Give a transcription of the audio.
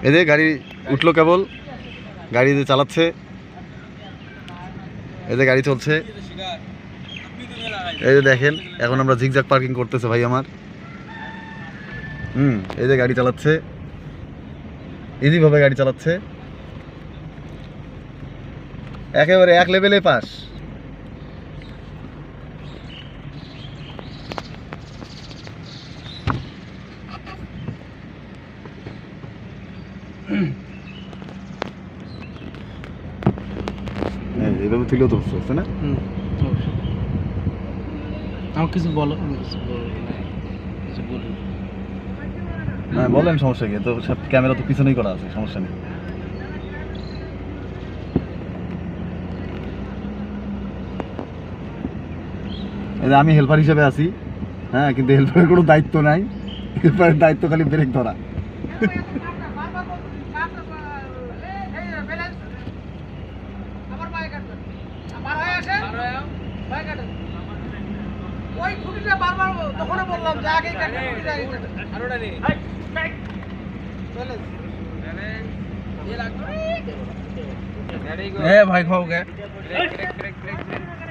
এই যে গাড়ি উঠলো কেবল, গাড়ি যে চালাচ্ছে, এই যে গাড়ি চলছে। এই যে দেখেন এখন আমরা জিগজাগ পার্কিং করতেছে ভাই আমার। এই যে গাড়ি চালাচ্ছে, ইজি ভাবে গাড়ি চালাচ্ছে, একেবারে এক লেভেলে পাস। এইভাবে তুলেও তো বুঝতে না। আমার কিছু বলো, হ্যাঁ বলেন, সমস্যা কি? তো সব ক্যামেরা তো পিছনেই করা আছে, সমস্যা নেই। আমি হেল্পার হিসেবে আছি, হ্যাঁ, কিন্তু হেল্পারের কোনো দায়িত্ব নাই। হেল্পারের দায়িত্ব খালি ব্রেক ধরা। ভাই খাও গে।